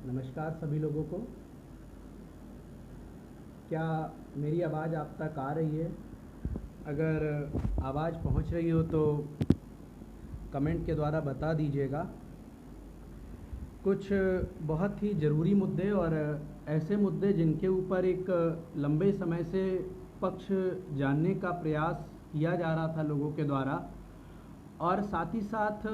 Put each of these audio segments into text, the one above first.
नमस्कार सभी लोगों को। क्या मेरी आवाज़ आप तक आ रही है? अगर आवाज़ पहुंच रही हो तो कमेंट के द्वारा बता दीजिएगा। कुछ बहुत ही ज़रूरी मुद्दे और ऐसे मुद्दे जिनके ऊपर एक लंबे समय से पक्ष जानने का प्रयास किया जा रहा था लोगों के द्वारा, और साथ ही साथ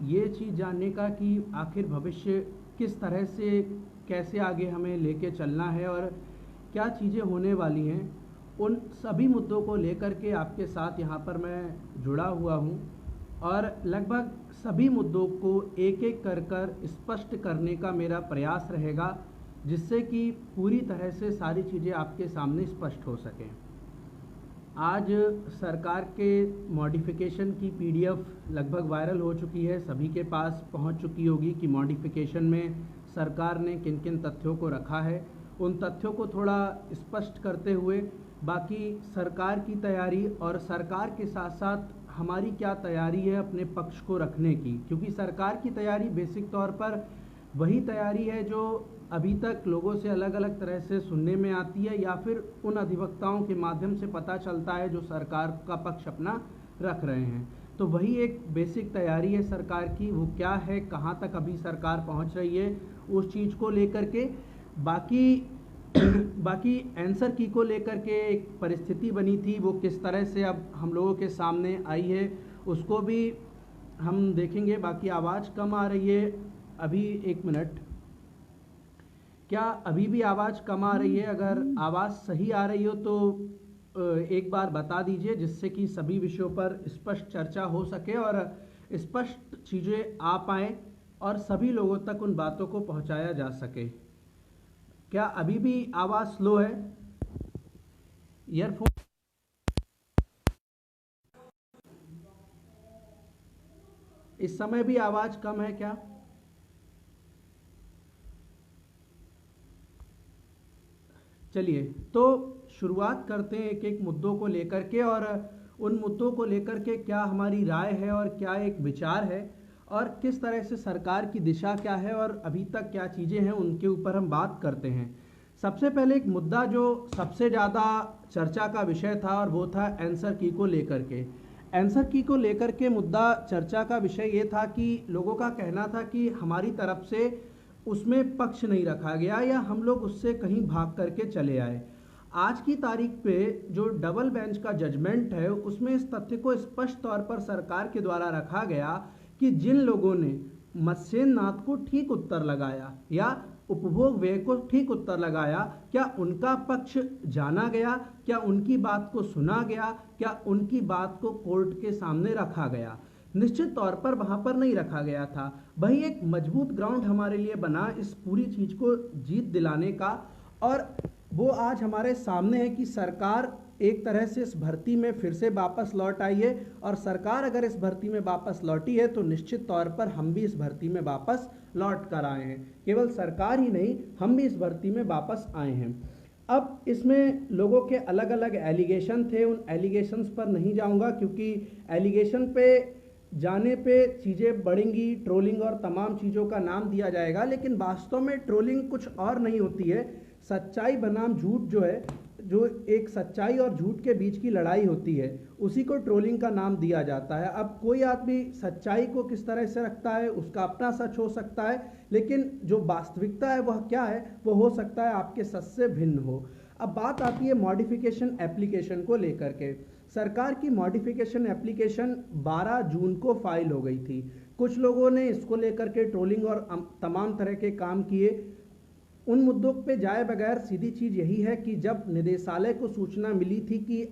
ये चीज़ जानने का कि आखिर भविष्य किस तरह से कैसे आगे हमें लेके चलना है और क्या चीज़ें होने वाली हैं, उन सभी मुद्दों को लेकर के आपके साथ यहाँ पर मैं जुड़ा हुआ हूँ और लगभग सभी मुद्दों को एक एक कर स्पष्ट करने का मेरा प्रयास रहेगा, जिससे कि पूरी तरह से सारी चीज़ें आपके सामने स्पष्ट हो सकें। आज सरकार के मॉडिफिकेशन की पीडीएफ लगभग वायरल हो चुकी है, सभी के पास पहुंच चुकी होगी कि मॉडिफिकेशन में सरकार ने किन किन तथ्यों को रखा है। उन तथ्यों को थोड़ा स्पष्ट करते हुए बाकी सरकार की तैयारी और सरकार के साथ साथ हमारी क्या तैयारी है अपने पक्ष को रखने की, क्योंकि सरकार की तैयारी बेसिक तौर पर वही तैयारी है जो अभी तक लोगों से अलग अलग तरह से सुनने में आती है या फिर उन अधिवक्ताओं के माध्यम से पता चलता है जो सरकार का पक्ष अपना रख रहे हैं। तो वही एक बेसिक तैयारी है सरकार की। वो क्या है, कहाँ तक अभी सरकार पहुँच रही है, उस चीज़ को लेकर के बाकी आंसर की को लेकर के एक परिस्थिति बनी थी, वो किस तरह से अब हम लोगों के सामने आई है उसको भी हम देखेंगे। बाकी आवाज़ कम आ रही है अभी, एक मिनट, क्या अभी भी आवाज़ कम आ रही है? अगर आवाज़ सही आ रही हो तो एक बार बता दीजिए, जिससे कि सभी विषयों पर स्पष्ट चर्चा हो सके और स्पष्ट चीज़ें आ पाएँ और सभी लोगों तक उन बातों को पहुंचाया जा सके। क्या अभी भी आवाज़ स्लो है? ईयरफोन इस समय भी आवाज़ कम है क्या? चलिए तो शुरुआत करते हैं एक एक मुद्दों को लेकर के, और उन मुद्दों को लेकर के क्या हमारी राय है और क्या एक विचार है और किस तरह से सरकार की दिशा क्या है और अभी तक क्या चीज़ें हैं, उनके ऊपर हम बात करते हैं। सबसे पहले एक मुद्दा जो सबसे ज़्यादा चर्चा का विषय था और वो था आंसर की को लेकर के। आंसर की को लेकर के मुद्दा चर्चा का विषय ये था कि लोगों का कहना था कि हमारी तरफ से उसमें पक्ष नहीं रखा गया या हम लोग उससे कहीं भाग करके चले आए। आज की तारीख पे जो डबल बेंच का जजमेंट है उसमें इस तथ्य को स्पष्ट तौर पर सरकार के द्वारा रखा गया कि जिन लोगों ने मत्स्येंद्र नाथ को ठीक उत्तर लगाया या उपभोग व्यय को ठीक उत्तर लगाया, क्या उनका पक्ष जाना गया, क्या उनकी बात को सुना गया, क्या उनकी बात को कोर्ट के सामने रखा गया? निश्चित तौर पर वहां पर नहीं रखा गया था। वही एक मजबूत ग्राउंड हमारे लिए बना इस पूरी चीज को जीत दिलाने का, और वो आज हमारे सामने है कि सरकार एक तरह से इस भर्ती में फिर से वापस लौट आई है, और सरकार अगर इस भर्ती में वापस लौटी है तो निश्चित तौर पर हम भी इस भर्ती में वापस लौट कर आए हैं। केवल सरकार ही नहीं, हम भी इस भर्ती में वापस आए हैं। अब इसमें लोगों के अलग अलग एलिगेशन थे, उन एलिगेशंस पर नहीं जाऊंगा क्योंकि एलिगेशन पे जाने पे चीज़ें बढ़ेंगी, ट्रोलिंग और तमाम चीज़ों का नाम दिया जाएगा, लेकिन वास्तव में ट्रोलिंग कुछ और नहीं होती है। सच्चाई बनाम झूठ जो है, जो एक सच्चाई और झूठ के बीच की लड़ाई होती है, उसी को ट्रोलिंग का नाम दिया जाता है। अब कोई आदमी सच्चाई को किस तरह से रखता है, उसका अपना सच हो सकता है, लेकिन जो वास्तविकता है वह क्या है, वो हो सकता है आपके सच से भिन्न हो। अब बात आती है मॉडिफिकेशन एप्लीकेशन को लेकर के। सरकार की मॉडिफिकेशन एप्लीकेशन 12 जून को फाइल हो गई थी। कुछ लोगों ने इसको लेकर के ट्रोलिंग और तमाम तरह के काम किए। उन मुद्दों पे जाए बगैर सीधी चीज़ यही है कि जब निदेशालय को सूचना मिली थी कि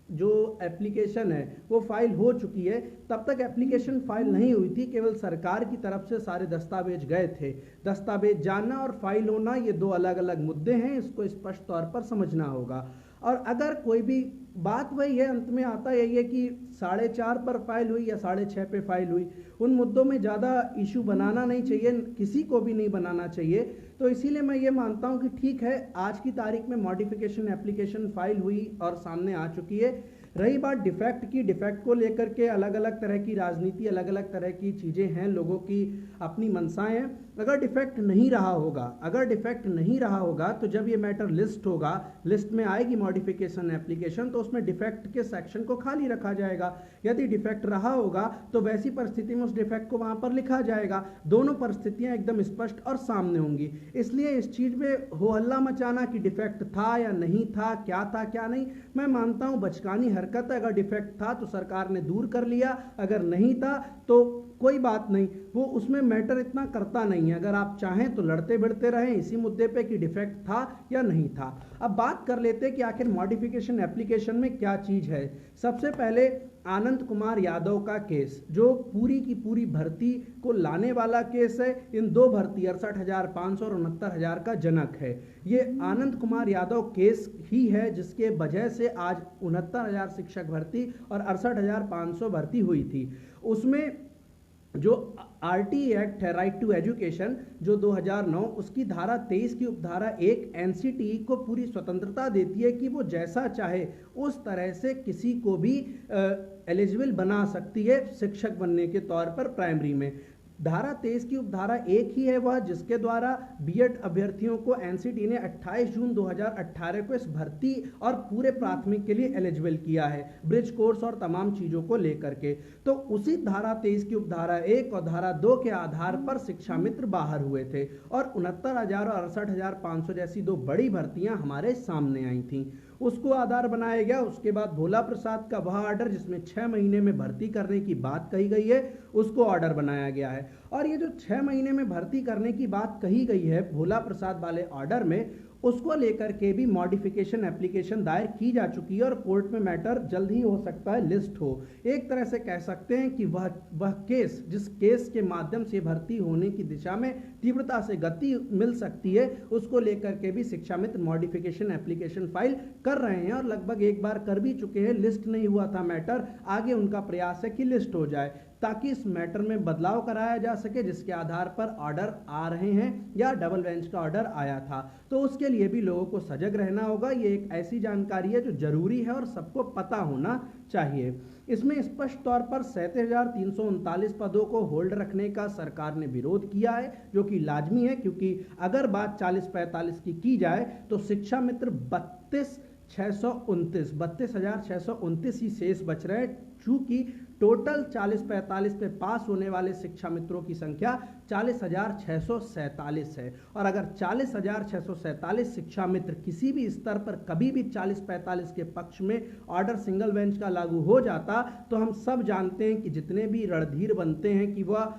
जो एप्लीकेशन है वो फाइल हो चुकी है, तब तक एप्लीकेशन फाइल नहीं हुई थी, केवल सरकार की तरफ से सारे दस्तावेज गए थे। दस्तावेज जानना और फाइल होना ये दो अलग अलग मुद्दे हैं, इसको स्पष्ट तौर पर समझना होगा। और अगर कोई भी बात वही है, अंत में आता यही है कि 4.5 पर फाइल हुई या 6.5 पे फाइल हुई, उन मुद्दों में ज़्यादा इशू बनाना नहीं चाहिए, किसी को भी नहीं बनाना चाहिए। तो इसीलिए मैं ये मानता हूँ कि ठीक है, आज की तारीख में मॉडिफिकेशन एप्लीकेशन फाइल हुई और सामने आ चुकी है, रही बात डिफेक्ट की, डिफेक्ट को लेकर के अलग अलग तरह की राजनीति, अलग अलग तरह की चीज़ें हैं, लोगों की अपनी मंशाएं हैं। अगर डिफेक्ट नहीं रहा होगा, अगर डिफेक्ट नहीं रहा होगा तो जब ये मैटर लिस्ट होगा, लिस्ट में आएगी मॉडिफिकेशन एप्लीकेशन, तो उसमें डिफेक्ट के सेक्शन को खाली रखा जाएगा। यदि डिफेक्ट रहा होगा तो वैसी परिस्थिति में उस डिफेक्ट को वहां पर लिखा जाएगा। दोनों परिस्थितियां एकदम स्पष्ट और सामने होंगी। इसलिए इस चीज में हो हल्ला मचाना कि डिफेक्ट था या नहीं था क्या नहीं, मैं मानता हूं बचकानी हरकत है। अगर डिफेक्ट था तो सरकार ने दूर कर लिया, अगर नहीं था तो कोई बात नहीं, वो उसमें मैटर इतना करता नहीं है। अगर आप चाहें तो लड़ते भिड़ते रहें इसी मुद्दे पे कि डिफेक्ट था या नहीं था। अब बात कर लेते हैं कि आखिर मॉडिफिकेशन एप्लीकेशन में क्या चीज़ है। सबसे पहले आनंद कुमार यादव का केस, जो पूरी की पूरी भर्ती को लाने वाला केस है। इन दो भर्ती 68,500 और 69,000 का जनक है। ये आनंद कुमार यादव केस ही है जिसके वजह से आज 69,000 शिक्षक भर्ती और 68,500 भर्ती हुई थी। उसमें जो आरटी एक्ट है, राइट टू एजुकेशन, जो 2009, उसकी धारा 23 की उपधारा 1 एनसीटी को पूरी स्वतंत्रता देती है कि वो जैसा चाहे उस तरह से किसी को भी एलिजिबल बना सकती है शिक्षक बनने के तौर पर प्राइमरी में। धारा 23 की उपधारा 1 ही है वह जिसके द्वारा बीएड अभ्यर्थियों को एनसीटी ने 28 जून 2018 को इस भर्ती और पूरे प्राथमिक के लिए एलिजिबल किया है, ब्रिज कोर्स और तमाम चीज़ों को लेकर के। तो उसी धारा 23 की उपधारा 1 और धारा 2 के आधार पर शिक्षा मित्र बाहर हुए थे और 69,000 और 68,500 जैसी दो बड़ी भर्तियां हमारे सामने आई थीं। उसको आधार बनाया गया। उसके बाद भोला प्रसाद का वह ऑर्डर जिसमें 6 महीने में भर्ती करने की बात कही गई है, उसको ऑर्डर बनाया गया है। और ये जो 6 महीने में भर्ती करने की बात कही गई है भोला प्रसाद वाले ऑर्डर में, उसको लेकर के भी मॉडिफिकेशन एप्लीकेशन दायर की जा चुकी है और कोर्ट में मैटर जल्द ही हो सकता है लिस्ट हो। एक तरह से कह सकते हैं कि वह केस, जिस केस के माध्यम से भर्ती होने की दिशा में तीव्रता से गति मिल सकती है, उसको लेकर के भी शिक्षा मित्र मॉडिफिकेशन एप्लीकेशन फाइल कर रहे हैं और लगभग एक बार कर भी चुके हैं। लिस्ट नहीं हुआ था मैटर, आगे उनका प्रयास है कि लिस्ट हो जाए ताकि इस मैटर में बदलाव कराया जा सके जिसके आधार पर ऑर्डर आ रहे हैं या डबल बेंच का ऑर्डर आया था। तो उसके लिए भी लोगों को सजग रहना होगा। ये एक ऐसी जानकारी है जो जरूरी है और सबको पता होना चाहिए। इसमें स्पष्ट तौर पर 37,339 पदों को होल्ड रखने का सरकार ने विरोध किया है, जो कि लाजमी है, क्योंकि अगर बात 40-45 की जाए तो शिक्षा मित्र 32,629 ही शेष बच रहे हैं। चूंकि टोटल 40-45 पे पास होने वाले शिक्षा मित्रों की संख्या 40,647 है और अगर 40,647 शिक्षा मित्र किसी भी स्तर पर कभी भी 40-45 के पक्ष में ऑर्डर सिंगल बेंच का लागू हो जाता तो हम सब जानते हैं कि जितने भी रणधीर बनते हैं कि वह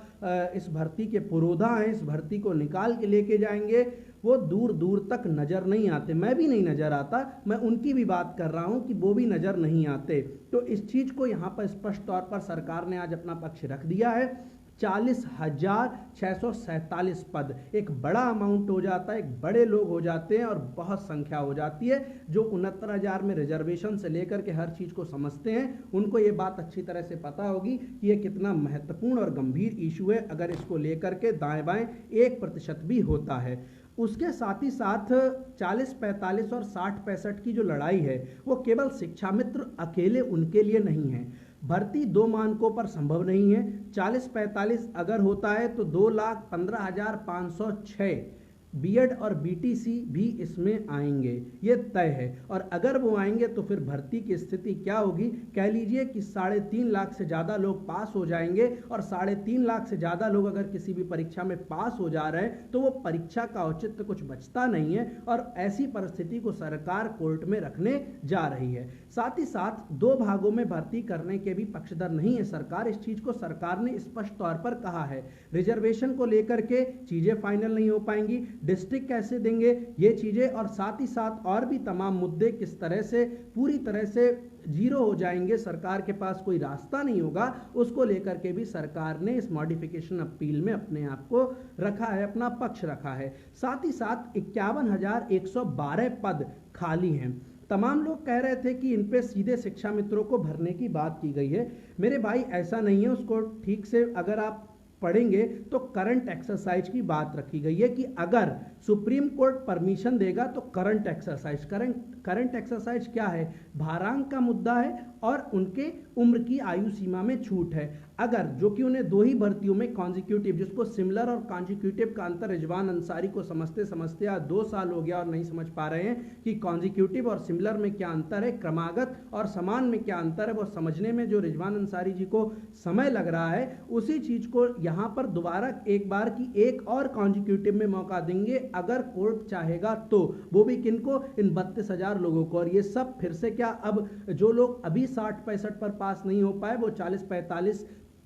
इस भर्ती के पुरोधा हैं, इस भर्ती को निकाल के लेके जाएंगे, वो दूर दूर तक नजर नहीं आते। मैं भी नहीं नजर आता, मैं उनकी भी बात कर रहा हूं कि वो भी नजर नहीं आते। तो इस चीज को यहां पर स्पष्ट तौर पर सरकार ने आज अपना पक्ष रख दिया है। 40,647 पद एक बड़ा अमाउंट हो जाता है, एक बड़े लोग हो जाते हैं और बहुत संख्या हो जाती है। जो 69,000 में रिजर्वेशन से लेकर के हर चीज को समझते हैं उनको ये बात अच्छी तरह से पता होगी कि ये कितना महत्वपूर्ण और गंभीर इशू है अगर इसको लेकर के दाएं बाएं 1% भी होता है। उसके साथ ही साथ 40-45 और 60-65 की जो लड़ाई है वो केवल शिक्षा मित्र अकेले उनके लिए नहीं है। भर्ती 2 मानकों पर संभव नहीं है। 40-45 अगर होता है तो 2,15,506 बीएड और बीटीसी भी इसमें आएंगे, ये तय है। और अगर वो आएंगे तो फिर भर्ती की स्थिति क्या होगी, कह लीजिए कि 3.5 लाख से ज़्यादा लोग पास हो जाएंगे और 3.5 लाख से ज़्यादा लोग अगर किसी भी परीक्षा में पास हो जा रहे हैं तो वो परीक्षा का औचित्य कुछ बचता नहीं है और ऐसी परिस्थिति को सरकार कोर्ट में रखने जा रही है। साथ ही साथ 2 भागों में भर्ती करने के भी पक्षधर नहीं है सरकार। इस चीज़ को सरकार ने स्पष्ट तौर पर कहा है। रिजर्वेशन को लेकर के चीज़ें फाइनल नहीं हो पाएंगी, डिस्ट्रिक्ट कैसे देंगे ये चीजें, और साथ ही साथ और भी तमाम मुद्दे किस तरह से पूरी तरह से जीरो हो जाएंगे, सरकार के पास कोई रास्ता नहीं होगा, उसको लेकर के भी सरकार ने इस मॉडिफिकेशन अपील में अपने आप को रखा है, अपना पक्ष रखा है। साथ ही साथ 51,112 पद खाली हैं। तमाम लोग कह रहे थे कि इन पे सीधे शिक्षा मित्रों को भरने की बात की गई है। मेरे भाई ऐसा नहीं है, उसको ठीक से अगर आप पढ़ेंगे तो करंट एक्सरसाइज की बात रखी गई है कि अगर सुप्रीम कोर्ट परमिशन देगा तो current exercise, current current exercise क्या है, भारांक का मुद्दा है और उनके उम्र की आयु सीमा में छूट है। अगर जो कि उन्हें दो ही भर्तियों में कॉन्जिक्यूटिव, जिसको सिमिलर और कॉन्जिक्यूटिव का अंतर रिजवान अंसारी को समझते समझते आज 2 साल हो गया और नहीं समझ पा रहे हैं कि कॉन्जिक्यूटिव और सिमिलर में क्या अंतर है, क्रमागत और समान में क्या अंतर है, वो समझने में जो रिजवान अंसारी जी को समय लग रहा है, उसी चीज को यहाँ पर दोबारा एक बार की एक और कॉन्जिक्यूटिव में मौका देंगे अगर कोर्ट चाहेगा तो। वो भी किनको, इन 32,000 लोगों को। और ये सब फिर से क्या, अब जो लोग अभी 60-65 पर पास नहीं हो पाए वो 40-45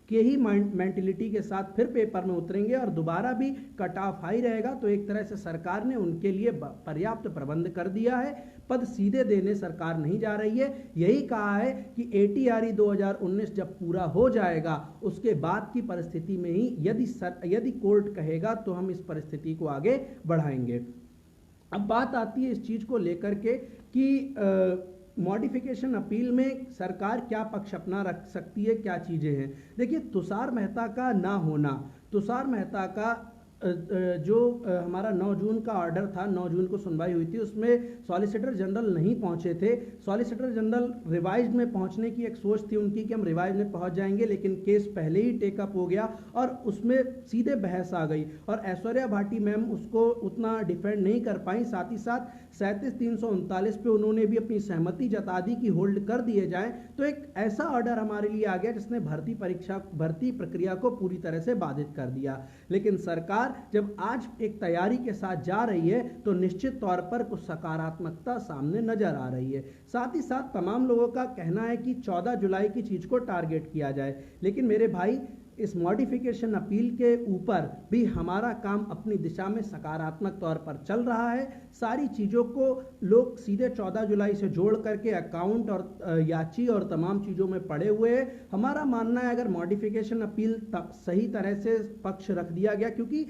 के ही मेंटलिटी के साथ फिर पेपर में उतरेंगे और दोबारा भी कट ऑफ हाई रहेगा। तो एक तरह से सरकार ने उनके लिए पर्याप्त प्रबंध कर दिया है। पद सीधे देने सरकार नहीं जा रही है। यही कहा है कि ATRE 2019 जब पूरा हो जाएगा उसके बाद की परिस्थिति में ही यदि कोर्ट कहेगा तो हम इस परिस्थिति को आगे बढ़ाएंगे। अब बात आती है इस चीज को लेकर के कि मॉडिफिकेशन अपील में सरकार क्या पक्ष अपना रख सकती है, क्या चीजें हैं। देखिए, तुषार मेहता का ना होना, तुषार मेहता का जो हमारा 9 जून का ऑर्डर था, 9 जून को सुनवाई हुई थी, उसमें सॉलिसिटर जनरल नहीं पहुंचे थे। सॉलिसिटर जनरल रिवाइज्ड में पहुंचने की एक सोच थी उनकी कि हम रिवाइज में पहुंच जाएंगे, लेकिन केस पहले ही टेकअप हो गया और उसमें सीधे बहस आ गई और ऐश्वर्या भाटी मैम उसको उतना डिफेंड नहीं कर पाई। साथ ही साथ 37-339 पे उन्होंने भी अपनी सहमति जता दी कि होल्ड कर दिए जाएं। तो एक ऐसा ऑर्डर हमारे लिए आ गया जिसने भर्ती प्रक्रिया को पूरी तरह से बाधित कर दिया। लेकिन सरकार जब आज एक तैयारी के साथ जा रही है तो निश्चित तौर पर कुछ सकारात्मकता सामने नजर आ रही है। साथ ही साथ तमाम लोगों का कहना है कि 14 जुलाई की चीज को टारगेट किया जाए, लेकिन मेरे भाई इस मॉडिफिकेशन अपील के ऊपर भी हमारा काम अपनी दिशा में सकारात्मक तौर पर चल रहा है। सारी चीज़ों को लोग सीधे 14 जुलाई से जोड़ करके अकाउंट और याची और तमाम चीज़ों में पड़े हुए हैं। हमारा मानना है अगर मॉडिफिकेशन अपील सही तरह से पक्ष रख दिया गया, क्योंकि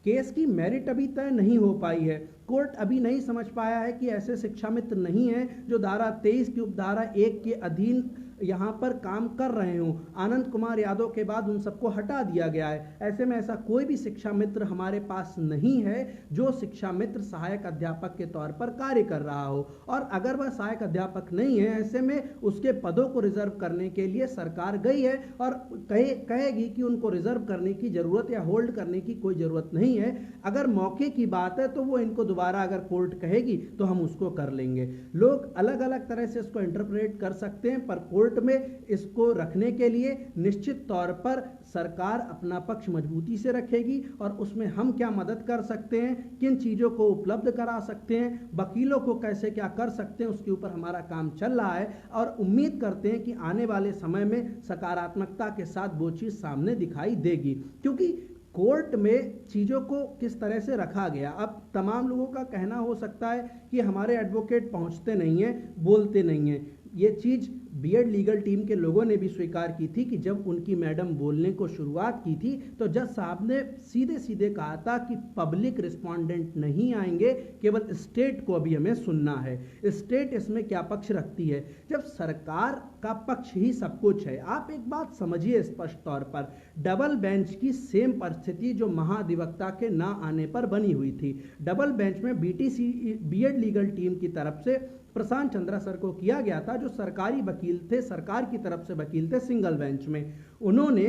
केस की मेरिट अभी तय नहीं हो पाई है, कोर्ट अभी नहीं समझ पाया है कि ऐसे शिक्षा मित्र नहीं है जो धारा 23 की उपधारा 1 के अधीन यहाँ पर काम कर रहे हों। आनंद कुमार यादव के बाद उन सबको हटा दिया गया है। ऐसे में ऐसा कोई भी शिक्षा मित्र हमारे पास नहीं है जो शिक्षा मित्र सहायक अध्यापक के तौर पर कार्य कर रहा हो, और अगर वह सहायक अध्यापक नहीं है ऐसे में उसके पदों को रिजर्व करने के लिए सरकार गई है और कहेगी कि उनको रिजर्व करने की जरूरत या होल्ड करने की कोई जरूरत नहीं है। अगर मौके की बात है तो वो इनको दोबारा अगर कोर्ट कहेगी तो हम उसको कर लेंगे। लोग अलग अलग तरह से इसको इंटरप्रेट कर सकते हैं, पर कोर्ट में इसको रखने के लिए निश्चित तौर पर सरकार अपना पक्ष मजबूती से रखेगी और उसमें हम क्या मदद कर सकते हैं, किन चीजों को उपलब्ध करा सकते हैं, वकीलों को कैसे क्या कर सकते हैं, उसके ऊपर हमारा काम चल रहा है और उम्मीद करते हैं कि आने वाले समय में सकारात्मकता के साथ वो चीज सामने दिखाई देगी। क्योंकि कोर्ट में चीज़ों को किस तरह से रखा गया, अब तमाम लोगों का कहना हो सकता है कि हमारे एडवोकेट पहुंचते नहीं हैं, बोलते नहीं हैं। ये चीज़ बीएड लीगल टीम के लोगों ने भी स्वीकार की थी कि जब उनकी मैडम बोलने को शुरुआत की थी तो जज साहब ने सीधे सीधे कहा था कि पब्लिक रिस्पोंडेंट नहीं आएंगे, केवल स्टेट को अभी हमें सुनना है। स्टेट इसमें क्या पक्ष रखती है, जब सरकार का पक्ष ही सब कुछ है। आप एक बात समझिए स्पष्ट तौर पर, डबल बेंच की सेम परिस्थिति जो महाधिवक्ता के ना आने पर बनी हुई थी। डबल बेंच में बीएड लीगल टीम की तरफ से प्रशांत चंद्रा सर को किया गया था, जो सरकारी वकील थे, सरकार की तरफ से वकील थे सिंगल बेंच में। उन्होंने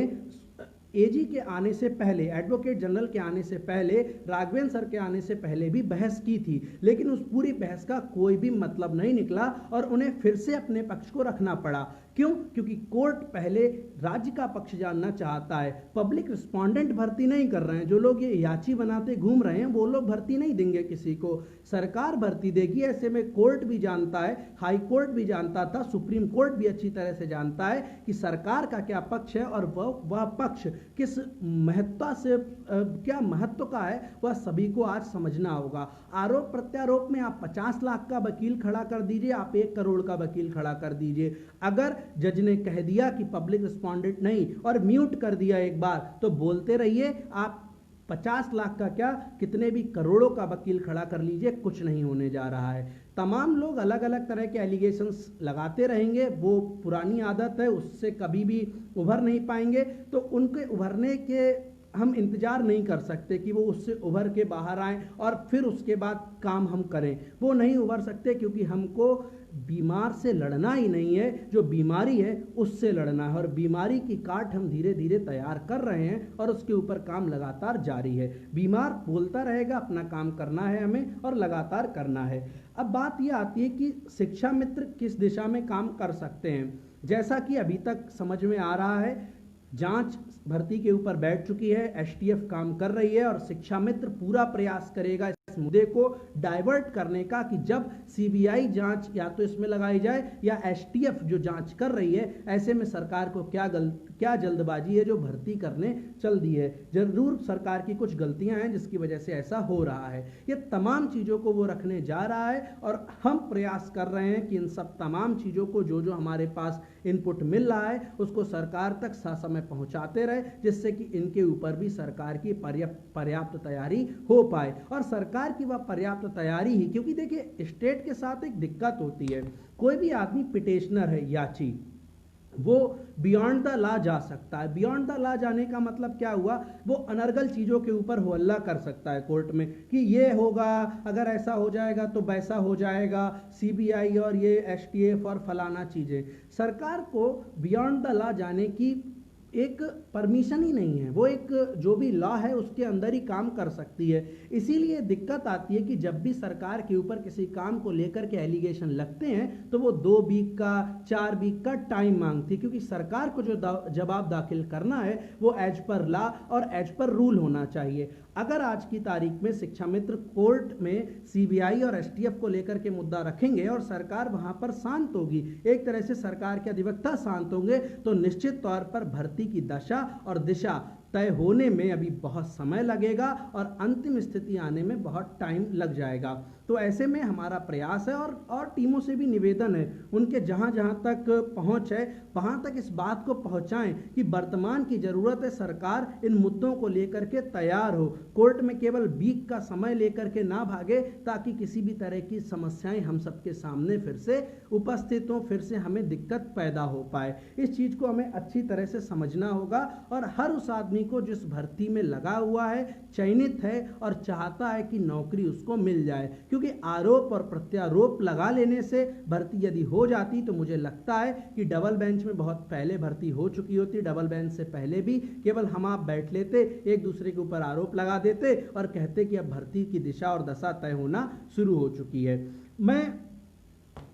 एजी के आने से पहले, एडवोकेट जनरल के आने से पहले, राघवेंद्र सर के आने से पहले भी बहस की थी, लेकिन उस पूरी बहस का कोई भी मतलब नहीं निकला और उन्हें फिर से अपने पक्ष को रखना पड़ा। क्यों? क्योंकि कोर्ट पहले राज्य का पक्ष जानना चाहता है। पब्लिक रिस्पोंडेंट भर्ती नहीं कर रहे हैं, जो लोग ये याची बनाते घूम रहे हैं वो लोग भर्ती नहीं देंगे किसी को, सरकार भर्ती देगी। ऐसे में कोर्ट भी जानता है, हाई कोर्ट भी जानता था, सुप्रीम कोर्ट भी अच्छी तरह से जानता है कि सरकार का क्या पक्ष है और वह पक्ष किस महत्ता से क्या महत्व का है, वह सभी को आज समझना होगा। आरोप प्रत्यारोप में आप 50 लाख का वकील खड़ा कर दीजिए, आप 1 करोड़ का वकील खड़ा कर दीजिए। अगर जज ने कह दिया कि पब्लिक रिस्पोंडेंट नहीं और म्यूट कर दिया एक बार, तो बोलते रहिए। आप 50 लाख का क्या, कितने भी करोड़ों का वकील खड़ा कर लीजिए, कुछ नहीं होने जा रहा है। तमाम लोग अलग अलग तरह के एलिगेशंस लगाते रहेंगे, वो पुरानी आदत है, उससे कभी भी उभर नहीं पाएंगे। तो उनके उभरने के हम इंतजार नहीं कर सकते कि वो उससे उभर के बाहर आएं और फिर उसके बाद काम हम करें। वो नहीं उभर सकते, क्योंकि हमको बीमार से लड़ना ही नहीं है, जो बीमारी है उससे लड़ना है। और बीमारी की काट हम धीरे धीरे तैयार कर रहे हैं और उसके ऊपर काम लगातार जारी है। बीमार बोलता रहेगा, अपना काम करना है हमें और लगातार करना है। अब बात यह आती है कि शिक्षा मित्र किस दिशा में काम कर सकते हैं। जैसा कि अभी तक समझ में आ रहा है, जांच भर्ती के ऊपर बैठ चुकी है, एसटीएफ काम कर रही है और शिक्षा मित्र पूरा प्रयास करेगा इस मुद्दे को डाइवर्ट करने का कि जब सीबीआई जांच या तो इसमें लगाई जाए या एसटीएफ जो जांच कर रही है, ऐसे में सरकार को क्या जल्दबाजी है जो भर्ती करने चल दी है। जरूर सरकार की कुछ गलतियां हैं जिसकी वजह से ऐसा हो रहा है। ये तमाम चीज़ों को वो रखने जा रहा है और हम प्रयास कर रहे हैं कि इन सब तमाम चीज़ों को जो हमारे पास इनपुट मिल रहा है उसको सरकार तक ससमय पहुंचाते रहे, जिससे कि इनके ऊपर भी सरकार की पर्याप्त तैयारी हो पाए। और सरकार की वह पर्याप्त तैयारी ही, क्योंकि देखिए स्टेट के साथ एक दिक्कत होती है, कोई भी आदमी पिटिशनर है, याची, वो बियॉन्ड द लॉ जा सकता है। बियॉन्ड द लॉ जाने का मतलब क्या हुआ, वो अनर्गल चीज़ों के ऊपर हो हल्ला कर सकता है कोर्ट में कि ये होगा, अगर ऐसा हो जाएगा तो वैसा हो जाएगा, सीबीआई और ये एसटीएफ और फलाना चीज़ें। सरकार को बियॉन्ड द लॉ जाने की एक परमिशन ही नहीं है, वो एक जो भी लॉ है उसके अंदर ही काम कर सकती है। इसीलिए दिक्कत आती है कि जब भी सरकार के ऊपर किसी काम को लेकर के एलिगेशन लगते हैं तो वो 2 वीक का 4 वीक का टाइम मांगती है, क्योंकि सरकार को जो जवाब दाखिल करना है वो एज पर लॉ और एज पर रूल होना चाहिए। अगर आज की तारीख में शिक्षा मित्र कोर्ट में सीबीआई और एसटीएफ को लेकर के मुद्दा रखेंगे और सरकार वहां पर शांत होगी, एक तरह से सरकार के अधिवक्ता शांत होंगे, तो निश्चित तौर पर भर्ती की दशा और दिशा तय होने में अभी बहुत समय लगेगा और अंतिम स्थिति आने में बहुत टाइम लग जाएगा। तो ऐसे में हमारा प्रयास है और टीमों से भी निवेदन है, उनके जहाँ जहाँ तक पहुँच है वहाँ तक इस बात को पहुँचाएं कि वर्तमान की ज़रूरत है सरकार इन मुद्दों को लेकर के तैयार हो, कोर्ट में केवल वीक का समय लेकर के ना भागे, ताकि किसी भी तरह की समस्याएं हम सबके सामने फिर से उपस्थित हों, फिर से हमें दिक्कत पैदा हो पाए। इस चीज़ को हमें अच्छी तरह से समझना होगा और हर उस आदमी को जिस भर्ती में लगा हुआ है, चयनित है और चाहता है कि नौकरी उसको मिल जाए, क्योंकि आरोप और प्रत्यारोप लगा लेने से भर्ती यदि हो जाती तो मुझे लगता है कि डबल बेंच में बहुत पहले भर्ती हो चुकी होती। डबल बेंच से पहले भी केवल हम आप बैठ लेते, एक दूसरे के ऊपर आरोप लगा देते और कहते कि अब भर्ती की दिशा और दशा तय होना शुरू हो चुकी है। मैं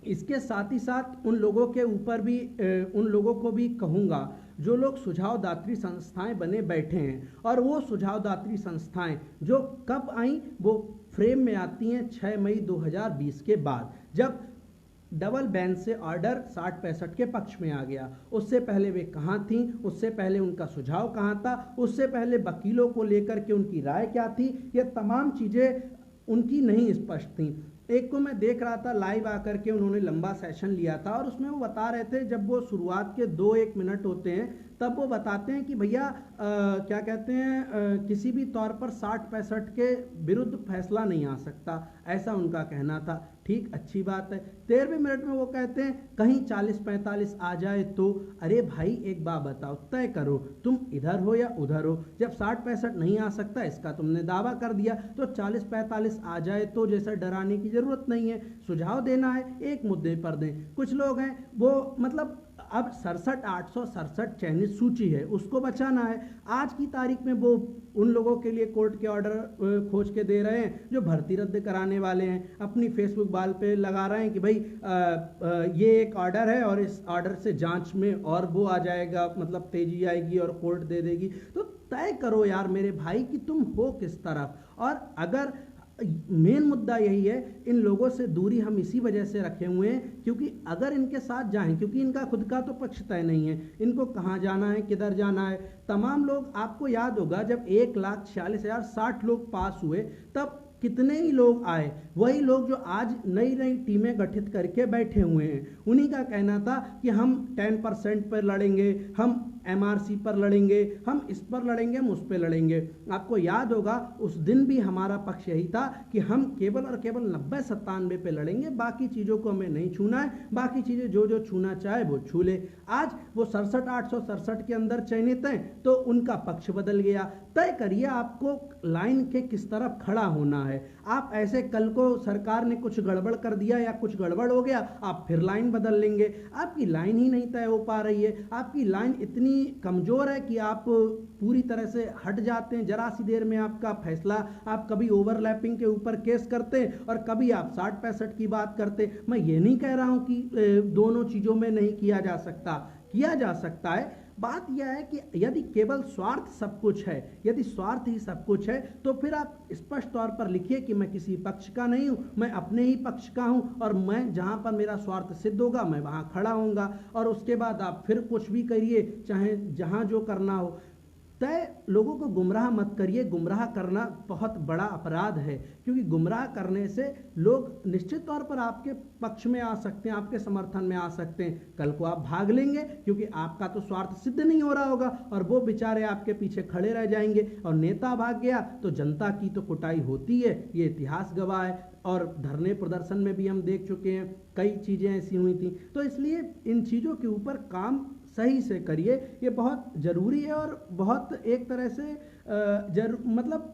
इसके साथ ही साथ उन लोगों के ऊपर भी उन लोगों को भी कहूँगा जो लोग सुझावदात्री संस्थाएं बने बैठे हैं, और वो सुझावदात्री संस्थाएं जो कब आई, वो फ्रेम में आती हैं 6 मई 2020 के बाद, जब डबल बेंच से ऑर्डर 60-65 के पक्ष में आ गया। उससे पहले वे कहाँ थीं, उससे पहले उनका सुझाव कहाँ था, उससे पहले वकीलों को लेकर के उनकी राय क्या थी, ये तमाम चीज़ें उनकी नहीं स्पष्ट थी। एक को मैं देख रहा था लाइव आकर के, उन्होंने लंबा सेशन लिया था और उसमें वो बता रहे थे, जब वो शुरुआत के 2-1 मिनट होते हैं तब वो बताते हैं कि भैया क्या कहते हैं, किसी भी तौर पर 60-65 के विरुद्ध फैसला नहीं आ सकता, ऐसा उनका कहना था। ठीक, अच्छी बात है। 13वें मिनट में वो कहते हैं कहीं 40-45 आ जाए तो, अरे भाई एक बात बताओ, तय करो तुम इधर हो या उधर हो। जब 60-65 नहीं आ सकता, इसका तुमने दावा कर दिया, तो 40-45 आ जाए तो जैसा डराने की जरूरत नहीं है। सुझाव देना है एक मुद्दे पर दें। कुछ लोग हैं वो मतलब अब 67-867 चयनित सूची है, उसको बचाना है। आज की तारीख में वो उन लोगों के लिए कोर्ट के ऑर्डर खोज के दे रहे हैं जो भर्ती रद्द कराने वाले हैं, अपनी फेसबुक वाल पे लगा रहे हैं कि भाई ये एक ऑर्डर है और इस ऑर्डर से जांच में और वो आ जाएगा, मतलब तेजी आएगी और कोर्ट दे देगी। तो तय करो यार मेरे भाई कि तुम हो किस तरफ। और अगर मेन मुद्दा यही है, इन लोगों से दूरी हम इसी वजह से रखे हुए हैं क्योंकि अगर इनके साथ जाएं, क्योंकि इनका खुद का तो पक्ष तय नहीं है, इनको कहाँ जाना है, किधर जाना है। तमाम लोग, आपको याद होगा जब 1,46,060 लोग पास हुए तब कितने ही लोग आए, वही लोग जो आज नई नई टीमें गठित करके बैठे हुए हैं। उन्हीं का कहना था कि हम 10% पर लड़ेंगे, हम एमआरसी पर लड़ेंगे, हम इस पर लड़ेंगे, हम उस पर लड़ेंगे। आपको याद होगा उस दिन भी हमारा पक्ष यही था कि हम केवल और केवल 90-97 पे लड़ेंगे, बाकी चीज़ों को हमें नहीं छूना है, बाकी चीज़ें जो जो छूना चाहे वो छू ले। आज वो 67-867 के अंदर चयनित हैं तो उनका पक्ष बदल गया। तय करिए आपको लाइन के किस तरफ खड़ा होना है। आप ऐसे कल को सरकार ने कुछ गड़बड़ कर दिया या कुछ गड़बड़ हो गया, आप फिर लाइन बदल लेंगे। आपकी लाइन ही नहीं तय हो पा रही है, आपकी लाइन इतनी कमज़ोर है कि आप पूरी तरह से हट जाते हैं। जरा सी देर में आपका फैसला, आप कभी ओवरलैपिंग के ऊपर केस करते हैं और कभी आप 60-65 की बात करते। मैं ये नहीं कह रहा हूं कि दोनों चीज़ों में नहीं किया जा सकता, किया जा सकता है। बात यह है कि यदि केवल स्वार्थ सब कुछ है, यदि स्वार्थ ही सब कुछ है, तो फिर आप स्पष्ट तौर पर लिखिए कि मैं किसी पक्ष का नहीं हूं, मैं अपने ही पक्ष का हूं और मैं जहां पर मेरा स्वार्थ सिद्ध होगा मैं वहां खड़ा होऊंगा। और उसके बाद आप फिर कुछ भी करिए, चाहे जहां जो करना हो। तय लोगों को गुमराह मत करिए। गुमराह करना बहुत बड़ा अपराध है, क्योंकि गुमराह करने से लोग निश्चित तौर पर आपके पक्ष में आ सकते हैं, आपके समर्थन में आ सकते हैं। कल को आप भाग लेंगे क्योंकि आपका तो स्वार्थ सिद्ध नहीं हो रहा होगा और वो बेचारे आपके पीछे खड़े रह जाएंगे। और नेता भाग गया तो जनता की तो कुटाई होती है, ये इतिहास गवाह है। और धरने प्रदर्शन में भी हम देख चुके हैं, कई चीज़ें ऐसी हुई थी। तो इसलिए इन चीज़ों के ऊपर काम सही से करिए, ये बहुत ज़रूरी है और बहुत एक तरह से मतलब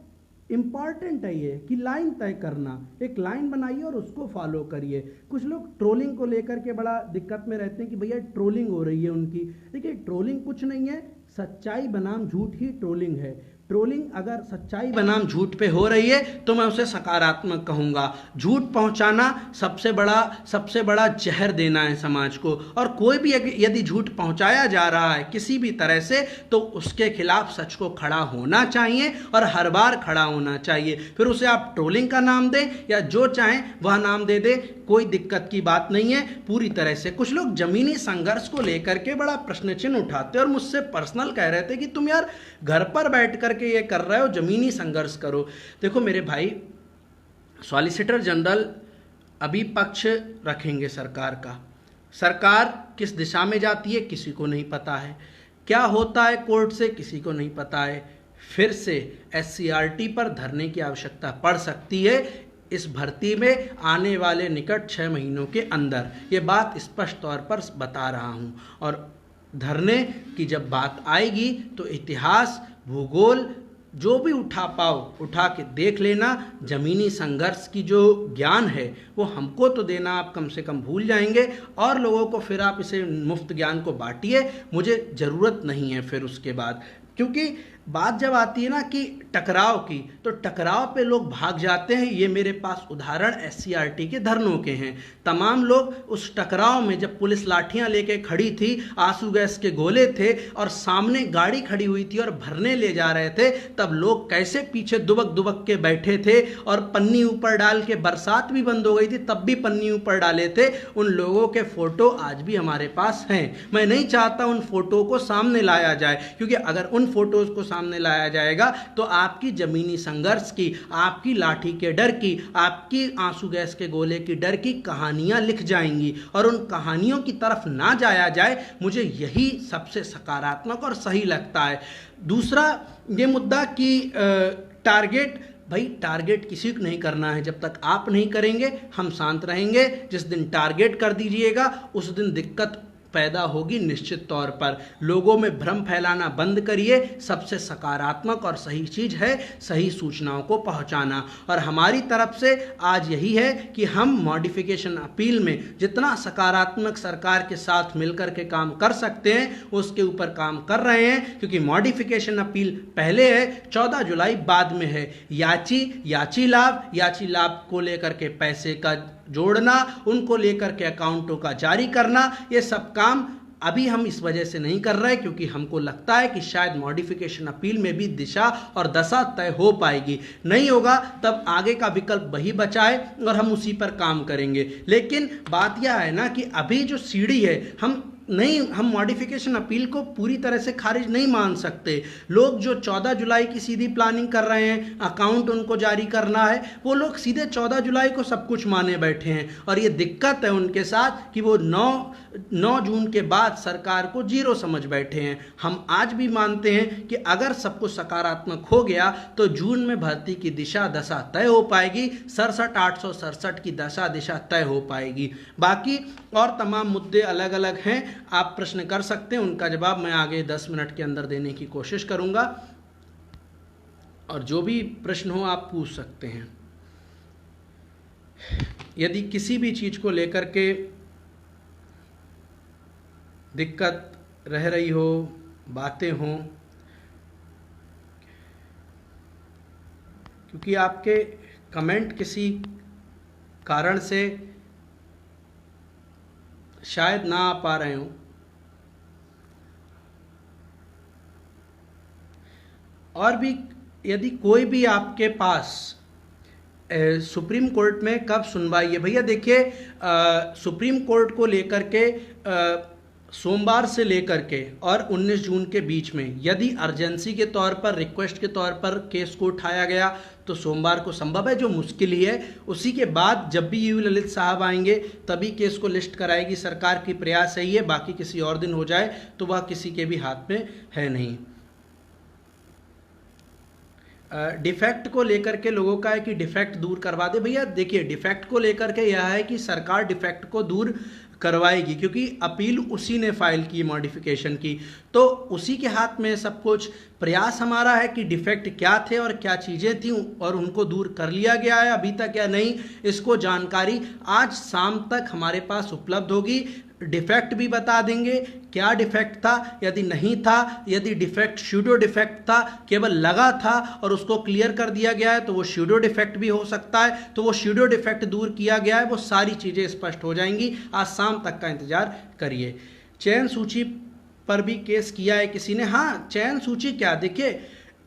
इम्पॉर्टेंट है ये कि लाइन तय करना। एक लाइन बनाइए और उसको फॉलो करिए। कुछ लोग ट्रोलिंग को लेकर के बड़ा दिक्कत में रहते हैं कि भैया ट्रोलिंग हो रही है उनकी। देखिए ट्रोलिंग कुछ नहीं है, सच्चाई बनाम झूठ ही ट्रोलिंग है। ट्रोलिंग अगर सच्चाई बनाम झूठ पे हो रही है तो मैं उसे सकारात्मक कहूँगा। झूठ पहुँचाना सबसे बड़ा जहर देना है समाज को। और कोई भी यदि झूठ पहुँचाया जा रहा है किसी भी तरह से, तो उसके खिलाफ सच को खड़ा होना चाहिए और हर बार खड़ा होना चाहिए। फिर उसे आप ट्रोलिंग का नाम दें या जो चाहें वह नाम दे दे, कोई दिक्कत की बात नहीं है पूरी तरह से। कुछ लोग जमीनी संघर्ष को लेकर के बड़ा प्रश्न चिन्ह उठाते और मुझसे पर्सनल कह रहे थे कि तुम यार घर पर बैठ करके ये कर रहे हो, जमीनी संघर्ष करो। देखो मेरे भाई, सॉलिसिटर जनरल अभी पक्ष रखेंगे सरकार का। सरकार किस दिशा में जाती है किसी को नहीं पता है, क्या होता है कोर्ट से किसी को नहीं पता है। फिर से SCRT पर धरने की आवश्यकता पड़ सकती है इस भर्ती में आने वाले निकट 6 महीनों के अंदर। ये बात स्पष्ट तौर पर बता रहा हूँ। और धरने की जब बात आएगी तो इतिहास, भूगोल जो भी उठा पाओ उठा के देख लेना। ज़मीनी संघर्ष की जो ज्ञान है वो हमको तो देना आप कम से कम भूल जाएंगे, और लोगों को फिर आप इसे मुफ्त ज्ञान को बांटिए, मुझे ज़रूरत नहीं है फिर उसके बाद। क्योंकि बात जब आती है ना कि टकराव की, तो टकराव पे लोग भाग जाते हैं। ये मेरे पास उदाहरण SCRT के धरनों के हैं। तमाम लोग उस टकराव में, जब पुलिस लाठियां लेके खड़ी थी, आंसू गैस के गोले थे और सामने गाड़ी खड़ी हुई थी और भरने ले जा रहे थे, तब लोग कैसे पीछे दुबक दुबक के बैठे थे और पन्नी ऊपर डाल के, बरसात भी बंद हो गई थी तब भी पन्नी ऊपर डाले थे। उन लोगों के फोटो आज भी हमारे पास हैं। मैं नहीं चाहता उन फोटो को सामने लाया जाए, क्योंकि अगर उन फोटोज को सामने लाया जाएगा तो आपकी जमीनी संघर्ष की, आपकी लाठी के डर की, आपकी आंसू गैस के गोले की डर की कहानियां लिख जाएंगी और उन कहानियों की तरफ ना जाया जाए। मुझे यही सबसे सकारात्मक और सही लगता है। दूसरा ये मुद्दा कि टारगेट, भाई टारगेट किसी को नहीं करना है। जब तक आप नहीं करेंगे हम शांत रहेंगे। जिस दिन टारगेट कर दीजिएगा उस दिन दिक्कत पैदा होगी निश्चित तौर पर। लोगों में भ्रम फैलाना बंद करिए। सबसे सकारात्मक और सही चीज़ है सही सूचनाओं को पहुंचाना। और हमारी तरफ से आज यही है कि हम मॉडिफिकेशन अपील में जितना सकारात्मक सरकार के साथ मिलकर के काम कर सकते हैं उसके ऊपर काम कर रहे हैं, क्योंकि मॉडिफिकेशन अपील पहले है, 14 जुलाई बाद में है। याची लाभ को लेकर के पैसे का जोड़ना, उनको लेकर के अकाउंटों का जारी करना, ये सब काम अभी हम इस वजह से नहीं कर रहे क्योंकि हमको लगता है कि शायद मॉडिफिकेशन अपील में भी दिशा और दशा तय हो पाएगी। नहीं होगा तब आगे का विकल्प वही बचा है और हम उसी पर काम करेंगे। लेकिन बात यह है ना कि अभी जो सीढ़ी है, हम नहीं, हम मॉडिफिकेशन अपील को पूरी तरह से खारिज नहीं मान सकते। लोग जो 14 जुलाई की सीधी प्लानिंग कर रहे हैं, अकाउंट उनको जारी करना है, वो लोग सीधे 14 जुलाई को सब कुछ माने बैठे हैं। और ये दिक्कत है उनके साथ कि वो 9 जून के बाद सरकार को जीरो समझ बैठे हैं। हम आज भी मानते हैं कि अगर सब कुछ सकारात्मक हो गया तो जून में भर्ती की दिशा दशा तय हो पाएगी, 67,867 की दशा दिशा तय हो पाएगी। बाकी और तमाम मुद्दे अलग अलग हैं, आप प्रश्न कर सकते हैं, उनका जवाब मैं आगे 10 मिनट के अंदर देने की कोशिश करूंगा। और जो भी प्रश्न हो आप पूछ सकते हैं। यदि किसी भी चीज को लेकर के दिक्कत रह रही हो, बातें हों, क्योंकि आपके कमेंट किसी कारण से शायद ना आ पा रहे हों, और भी यदि कोई भी आपके पास सुप्रीम कोर्ट में कब सुनवाई है, भैया देखिए सुप्रीम कोर्ट को लेकर के सोमवार से लेकर के और 19 जून के बीच में यदि अर्जेंसी के तौर पर, रिक्वेस्ट के तौर पर केस को उठाया गया तो सोमवार को संभव है, जो मुश्किल ही है। उसी के बाद जब भी यू ललित साहब आएंगे तभी केस को लिस्ट कराएगी सरकार की, प्रयास यही है। बाकी किसी और दिन हो जाए तो वह किसी के भी हाथ में है नहीं। डिफेक्ट को लेकर के लोगों का है कि डिफेक्ट दूर करवा दे। भैया देखिए, डिफेक्ट को लेकर के यह है कि सरकार डिफेक्ट को दूर करवाएगी, क्योंकि अपील उसी ने फाइल की मॉडिफिकेशन की, तो उसी के हाथ में सब कुछ। प्रयास हमारा है कि डिफेक्ट क्या थे और क्या चीज़ें थी और उनको दूर कर लिया गया है अभी तक या नहीं, इसको जानकारी आज शाम तक हमारे पास उपलब्ध होगी। डिफेक्ट भी बता देंगे क्या डिफेक्ट था, यदि नहीं था, यदि डिफेक्ट स्यूडो डिफेक्ट था, केवल लगा था और उसको क्लियर कर दिया गया है तो वो स्यूडो डिफेक्ट भी हो सकता है, तो वो स्यूडो डिफेक्ट दूर किया गया है, वो सारी चीज़ें स्पष्ट हो जाएंगी। आज शाम तक का इंतजार करिए। चयन सूची पर भी केस किया है किसी ने। हाँ, चयन सूची क्या, देखिए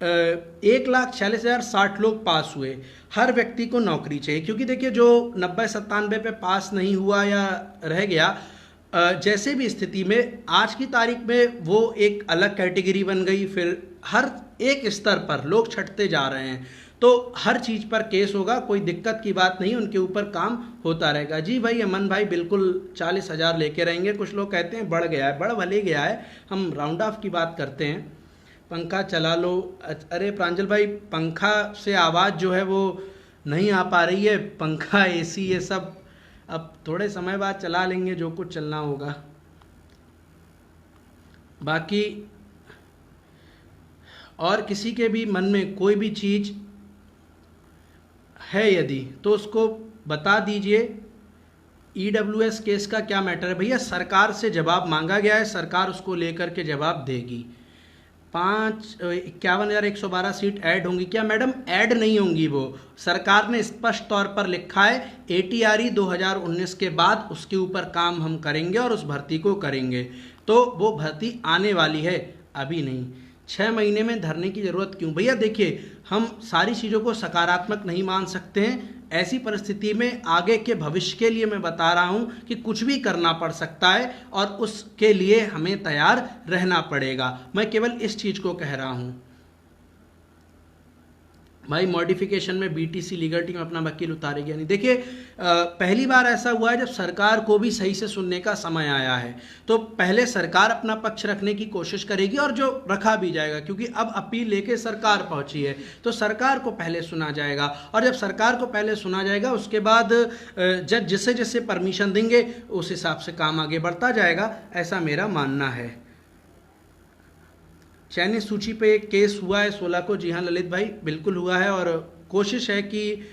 1,46,060 लोग पास हुए, हर व्यक्ति को नौकरी चाहिए, क्योंकि देखिए जो 90-97 पे पास नहीं हुआ या रह गया, जैसे भी स्थिति में आज की तारीख में वो एक अलग कैटेगरी बन गई। फिर हर एक स्तर पर लोग छटते जा रहे हैं, तो हर चीज़ पर केस होगा, कोई दिक्कत की बात नहीं, उनके ऊपर काम होता रहेगा। जी भाई अमन भाई, बिल्कुल 40,000 लेके रहेंगे। कुछ लोग कहते हैं बढ़ गया है, बढ़ भले गया है, हम राउंड ऑफ की बात करते हैं। पंखा चला लो। अरे प्रांजल भाई, पंखा से आवाज़ जो है वो नहीं आ पा रही है, पंखा एसी ये सब अब थोड़े समय बाद चला लेंगे, जो कुछ चलना होगा। बाकी और किसी के भी मन में कोई भी चीज़ है यदि, तो उसको बता दीजिए। ईडब्ल्यूएस केस का क्या मैटर है, भैया सरकार से जवाब मांगा गया है, सरकार उसको लेकर के जवाब देगी। 51,112 सीट ऐड होंगी क्या? मैडम ऐड नहीं होंगी, वो सरकार ने स्पष्ट तौर पर लिखा है एटीआरई 2019 के बाद उसके ऊपर काम हम करेंगे और उस भर्ती को करेंगे, तो वो भर्ती आने वाली है, अभी नहीं। 6 महीने में धरने की जरूरत क्यों? भैया देखिए, हम सारी चीज़ों को सकारात्मक नहीं मान सकते हैं। ऐसी परिस्थिति में आगे के भविष्य के लिए मैं बता रहा हूं कि कुछ भी करना पड़ सकता है और उसके लिए हमें तैयार रहना पड़ेगा। मैं केवल इस चीज़ को कह रहा हूं। भाई मॉडिफिकेशन में बीटीसी लीगल टीम अपना वकील उतारेगी नहीं। देखिए पहली बार ऐसा हुआ है जब सरकार को भी सही से सुनने का समय आया है, तो पहले सरकार अपना पक्ष रखने की कोशिश करेगी और जो रखा भी जाएगा, क्योंकि अब अपील लेके सरकार पहुंची है तो सरकार को पहले सुना जाएगा, और जब सरकार को पहले सुना जाएगा उसके बाद जज जिसे जिसे परमिशन देंगे उस हिसाब से काम आगे बढ़ता जाएगा, ऐसा मेरा मानना है। चयनित सूची पे एक केस हुआ है 16 को। जी हाँ ललित भाई, बिल्कुल हुआ है और कोशिश है कि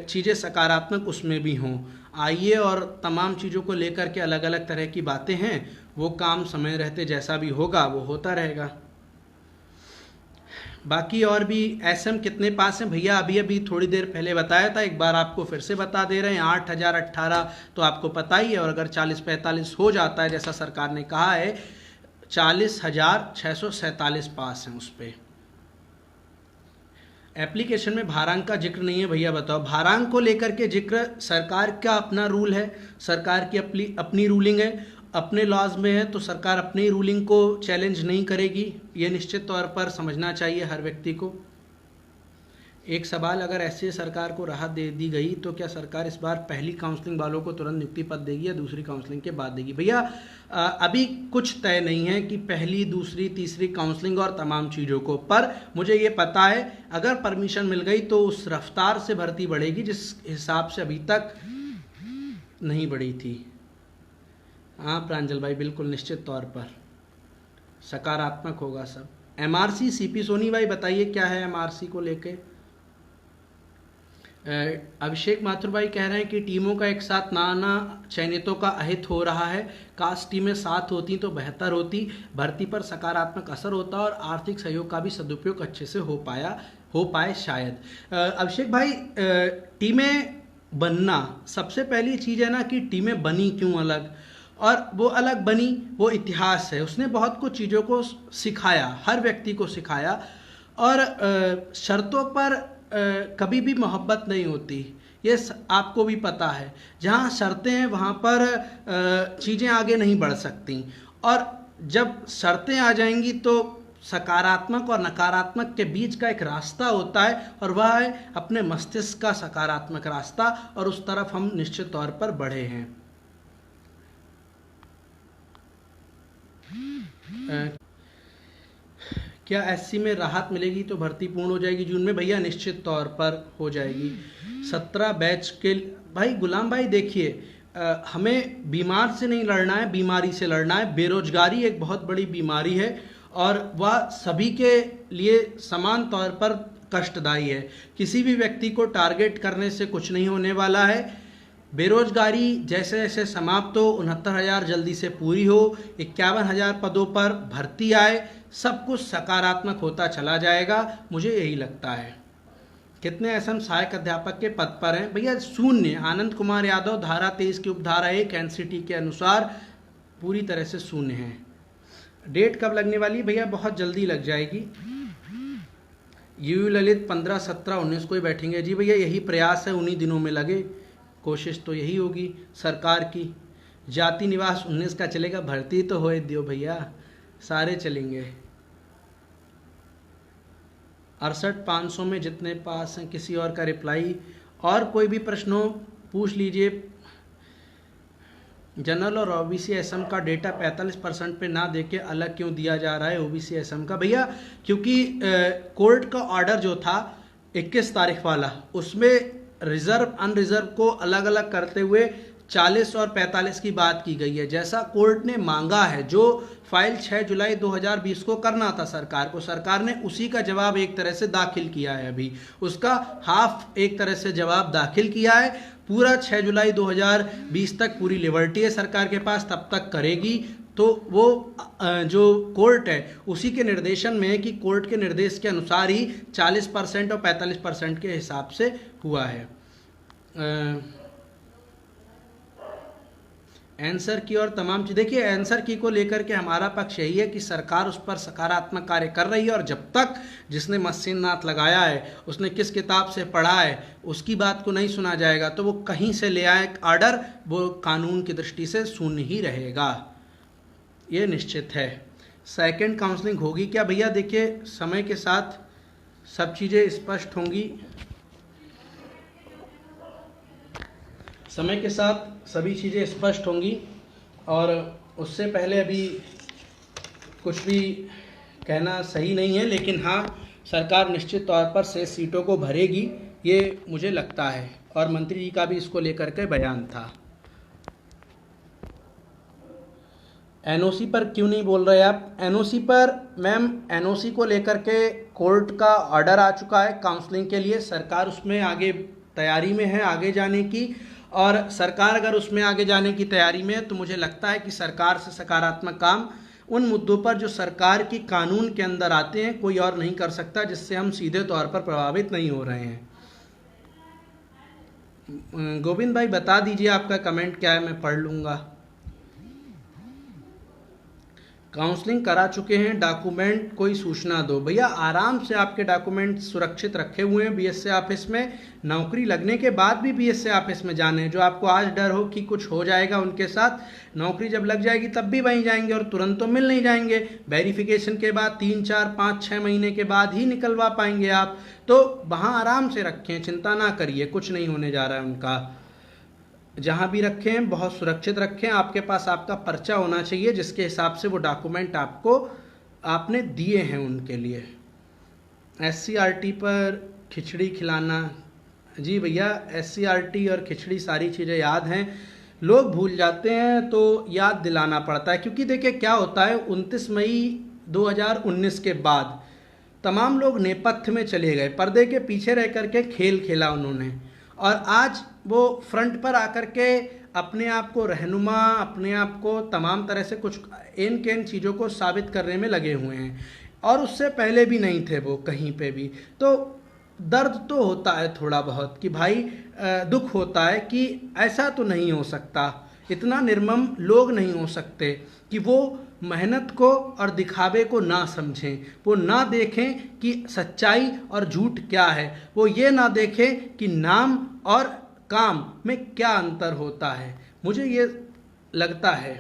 चीज़ें सकारात्मक उसमें भी हों। आइए, और तमाम चीज़ों को लेकर के अलग अलग तरह की बातें हैं, वो काम समय रहते जैसा भी होगा वो होता रहेगा। बाकी और भी एसएम कितने पास हैं भैया? अभी अभी थोड़ी देर पहले बताया था, एक बार आपको फिर से बता दे रहे हैं। 8,018 तो आपको पता ही है, और अगर 40-45 हो जाता है जैसा सरकार ने कहा है, 40,647 पास हैं उस पर। एप्लीकेशन में भारांक का जिक्र नहीं है भैया, बताओ। भारांक को लेकर के जिक्र सरकार का अपना रूल है, सरकार की अपनी रूलिंग है। अपने लॉज में है तो सरकार अपनी रूलिंग को चैलेंज नहीं करेगी, ये निश्चित तौर पर समझना चाहिए हर व्यक्ति को। एक सवाल, अगर ऐसे सरकार को राहत दे दी गई तो क्या सरकार इस बार पहली काउंसलिंग वालों को तुरंत नियुक्ति पद देगी या दूसरी काउंसलिंग के बाद देगी? भैया अभी कुछ तय नहीं है कि पहली, दूसरी, तीसरी काउंसलिंग और तमाम चीज़ों को, पर मुझे ये पता है अगर परमिशन मिल गई तो उस रफ्तार से भर्ती बढ़ेगी जिस हिसाब से अभी तक नहीं बढ़ी थी। हाँ प्रांजल भाई, बिल्कुल निश्चित तौर पर सकारात्मक होगा सब। एमआरसी, सीपी सोनी भाई बताइए क्या है एमआरसी को लेके? अभिषेक माथुर भाई कह रहे हैं कि टीमों का एक साथ ना आना चयनितों का अहित हो रहा है, काश टीमें साथ होती तो बेहतर होती, भर्ती पर सकारात्मक असर होता और आर्थिक सहयोग का भी सदुपयोग अच्छे से हो पाए शायद। अभिषेक भाई, टीमें बनना सबसे पहली चीज़ है ना कि टीमें बनी क्यों अलग, और वो अलग बनी वो इतिहास है, उसने बहुत कुछ चीज़ों को सिखाया, हर व्यक्ति को सिखाया, और शर्तों पर कभी भी मोहब्बत नहीं होती, ये आपको भी पता है। जहाँ शर्तें हैं वहाँ पर चीज़ें आगे नहीं बढ़ सकती, और जब शर्तें आ जाएंगी तो सकारात्मक और नकारात्मक के बीच का एक रास्ता होता है, और वह है अपने मस्तिष्क का सकारात्मक रास्ता, और उस तरफ हम निश्चित तौर पर बढ़े हैं। क्या एससी में राहत मिलेगी तो भर्ती पूर्ण हो जाएगी जून में? भैया निश्चित तौर पर हो जाएगी। 17 बैच के भाई, गुलाम भाई देखिए, हमें बीमार से नहीं लड़ना है, बीमारी से लड़ना है। बेरोजगारी एक बहुत बड़ी बीमारी है और वह सभी के लिए समान तौर पर कष्टदायी है। किसी भी व्यक्ति को टारगेट करने से कुछ नहीं होने वाला है। बेरोजगारी जैसे जैसे समाप्त हो, 69,000 जल्दी से पूरी हो, 51,000 पदों पर भर्ती आए, सब कुछ सकारात्मक होता चला जाएगा, मुझे यही लगता है। कितने एसएम सहायक अध्यापक के पद पर हैं? भैया शून्य। आनंद कुमार यादव धारा 23 की उपधारा 1 एनसीटी के अनुसार पूरी तरह से शून्य है। डेट कब लगने वाली? भैया बहुत जल्दी लग जाएगी। यूयू ललित 15, 17, 19 को ही बैठेंगे। जी भैया यही प्रयास है, उन्हीं दिनों में लगे, कोशिश तो यही होगी सरकार की। जाति निवास 19 का चलेगा, भर्ती तो होए दियो भैया, सारे चलेंगे। 68,500 में जितने पास हैं। किसी और का रिप्लाई? और कोई भी प्रश्न हो पूछ लीजिए। जनरल और ओबीसी एसएम का डेटा 45% पे ना देके अलग क्यों दिया जा रहा है ओबीसी एसएम का? भैया क्योंकि कोर्ट का ऑर्डर जो था 21 तारीख वाला, उसमें रिजर्व अनरिजर्व को अलग अलग करते हुए 40 और 45 की बात की गई है। जैसा कोर्ट ने मांगा है, जो फाइल 6 जुलाई 2020 को करना था सरकार को, सरकार ने उसी का जवाब एक तरह से दाखिल किया है। अभी उसका हाफ एक तरह से जवाब दाखिल किया है। पूरा 6 जुलाई 2020 तक पूरी लिबर्टी है सरकार के पास, तब तक करेगी। तो वो जो कोर्ट है उसी के निर्देशन में है कि कोर्ट के निर्देश के अनुसार ही 40% और 45% के हिसाब से हुआ है। आंसर की और तमाम चीज़ देखिए, आंसर की को लेकर के हमारा पक्ष यही है कि सरकार उस पर सकारात्मक कार्य कर रही है, और जब तक जिसने मशीन नाथ लगाया है, उसने किस किताब से पढ़ा है, उसकी बात को नहीं सुना जाएगा, तो वो कहीं से ले आए ऑर्डर, वो कानून की दृष्टि से शून्य ही रहेगा, ये निश्चित है। सेकंड काउंसलिंग होगी क्या? भैया देखिए समय के साथ सब चीज़ें स्पष्ट होंगी, समय के साथ सभी चीज़ें स्पष्ट होंगी, और उससे पहले अभी कुछ भी कहना सही नहीं है। लेकिन हाँ, सरकार निश्चित तौर पर शेष सीटों को भरेगी, ये मुझे लगता है, और मंत्री जी का भी इसको लेकर के बयान था। एनओसी पर क्यों नहीं बोल रहे आप? एनओसी पर मैम, एनओसी को लेकर के कोर्ट का ऑर्डर आ चुका है काउंसलिंग के लिए, सरकार उसमें आगे तैयारी में है आगे जाने की, और सरकार अगर उसमें आगे जाने की तैयारी में है तो मुझे लगता है कि सरकार से सकारात्मक काम उन मुद्दों पर जो सरकार की कानून के अंदर आते हैं कोई और नहीं कर सकता, जिससे हम सीधे तौर पर प्रभावित नहीं हो रहे हैं। गोविंद भाई बता दीजिए आपका कमेंट क्या है, मैं पढ़ लूँगा। काउंसलिंग करा चुके हैं, डॉक्यूमेंट कोई सूचना दो। भैया आराम से आपके डॉक्यूमेंट सुरक्षित रखे हुए हैं बीएसए ऑफिस में। नौकरी लगने के बाद भी बीएसए ऑफिस में जाने, जो आपको आज डर हो कि कुछ हो जाएगा उनके साथ, नौकरी जब लग जाएगी तब भी वहीं जाएंगे और तुरंत तो मिल नहीं जाएंगे। वेरिफिकेशन के बाद 3, 4, 5, 6 महीने के बाद ही निकलवा पाएंगे आप। तो वहाँ आराम से रखें, चिंता ना करिए, कुछ नहीं होने जा रहा है उनका। जहाँ भी रखें बहुत सुरक्षित रखें। आपके पास आपका पर्चा होना चाहिए जिसके हिसाब से वो डॉक्यूमेंट आपने दिए हैं उनके लिए। SCRT पर खिचड़ी खिलाना, जी भैया SCRT और खिचड़ी सारी चीज़ें याद हैं, लोग भूल जाते हैं तो याद दिलाना पड़ता है। क्योंकि देखिए क्या होता है, 29 मई 2019 के बाद तमाम लोग नेपथ्य में चले गए, पर्दे के पीछे रह करके खेल खेला उन्होंने, और आज वो फ्रंट पर आकर के अपने आप को रहनुमा, अपने आप को तमाम तरह से कुछ इन चीज़ों को साबित करने में लगे हुए हैं। और उससे पहले भी नहीं थे वो कहीं पे भी। तो दर्द तो होता है थोड़ा बहुत कि भाई दुख होता है कि ऐसा तो नहीं हो सकता, इतना निर्मम लोग नहीं हो सकते कि वो मेहनत को और दिखावे को ना समझें, वो ना देखें कि सच्चाई और झूठ क्या है, वो ये ना देखें कि नाम और काम में क्या अंतर होता है। मुझे ये लगता है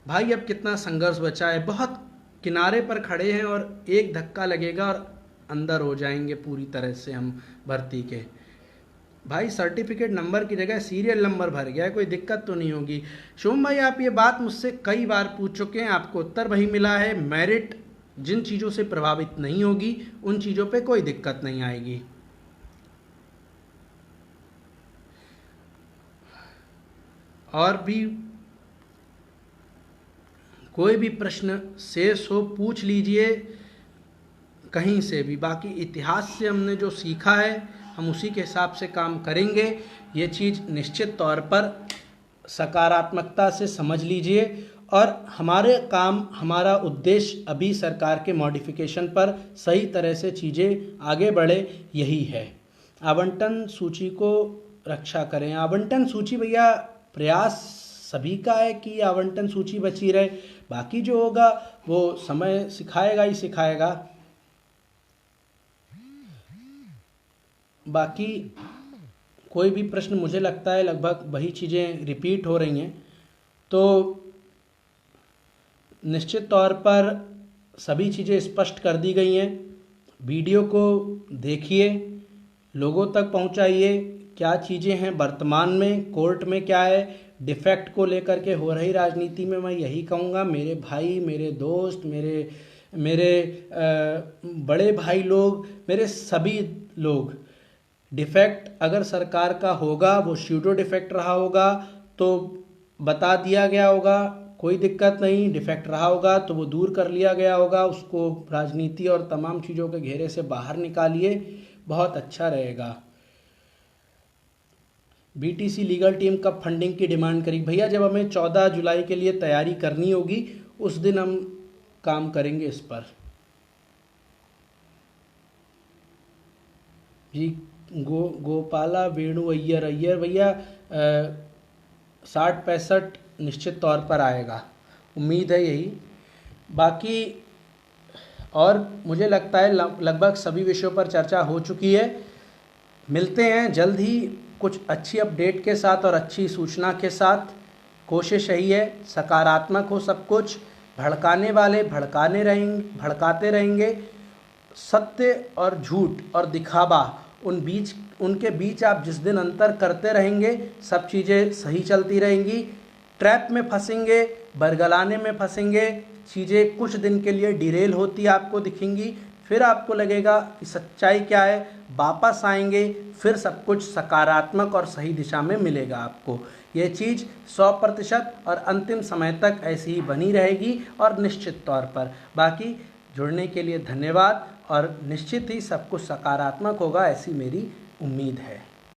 भाई अब कितना संघर्ष बचा है, बहुत किनारे पर खड़े हैं और एक धक्का लगेगा और अंदर हो जाएंगे पूरी तरह से हम भर्ती के। भाई सर्टिफिकेट नंबर की जगह सीरियल नंबर भर गया है, कोई दिक्कत तो नहीं होगी। शुभम भाई आप ये बात मुझसे कई बार पूछ चुके हैं, आपको उत्तर वही मिला है, मेरिट जिन चीज़ों से प्रभावित नहीं होगी उन चीज़ों पे कोई दिक्कत नहीं आएगी। और भी कोई भी प्रश्न शेष हो पूछ लीजिए कहीं से भी। बाकी इतिहास से हमने जो सीखा है हम उसी के हिसाब से काम करेंगे। ये चीज़ निश्चित तौर पर सकारात्मकता से समझ लीजिए। और हमारा उद्देश्य अभी सरकार के मॉडिफिकेशन पर सही तरह से चीज़ें आगे बढ़े यही है। आवंटन सूची को रक्षा करें। आवंटन सूची भैया प्रयास सभी का है कि आवंटन सूची बची रहे, बाकी जो होगा वो समय सिखाएगा ही सिखाएगा। बाकी कोई भी प्रश्न, मुझे लगता है लगभग वही चीज़ें रिपीट हो रही हैं, तो निश्चित तौर पर सभी चीज़ें स्पष्ट कर दी गई हैं। वीडियो को देखिए, लोगों तक पहुंचाइए क्या चीज़ें हैं वर्तमान में, कोर्ट में क्या है, डिफेक्ट को लेकर के हो रही राजनीति में। मैं यही कहूँगा मेरे भाई, मेरे दोस्त, मेरे बड़े भाई लोग, मेरे सभी लोग, डिफेक्ट अगर सरकार का होगा वो स्यूडो डिफेक्ट रहा होगा तो बता दिया गया होगा, कोई दिक्कत नहीं। डिफेक्ट रहा होगा तो वो दूर कर लिया गया होगा, उसको राजनीति और तमाम चीज़ों के घेरे से बाहर निकालिए, बहुत अच्छा रहेगा। बीटीसी लीगल टीम कब फंडिंग की डिमांड करी? भैया जब हमें 14 जुलाई के लिए तैयारी करनी होगी उस दिन हम काम करेंगे इस पर। जी गोपाला वेणु अय्यर भैया 60-65 निश्चित तौर पर आएगा, उम्मीद है यही। बाकी और मुझे लगता है लगभग सभी विषयों पर चर्चा हो चुकी है। मिलते हैं जल्द ही कुछ अच्छी अपडेट के साथ और अच्छी सूचना के साथ। कोशिश यही है सकारात्मक हो सब कुछ, भड़काने वाले भड़काते रहेंगे, सत्य और झूठ और दिखावा उनके बीच आप जिस दिन अंतर करते रहेंगे सब चीज़ें सही चलती रहेंगी। ट्रैप में फंसेंगे, बरगलाने में फंसेंगे, चीज़ें कुछ दिन के लिए डिरेल होती आपको दिखेंगी, फिर आपको लगेगा कि सच्चाई क्या है, वापस आएंगे, फिर सब कुछ सकारात्मक और सही दिशा में मिलेगा आपको। ये चीज़ 100% और अंतिम समय तक ऐसी ही बनी रहेगी और निश्चित तौर पर। बाकी जुड़ने के लिए धन्यवाद और निश्चित ही सब कुछ सकारात्मक होगा ऐसी मेरी उम्मीद है।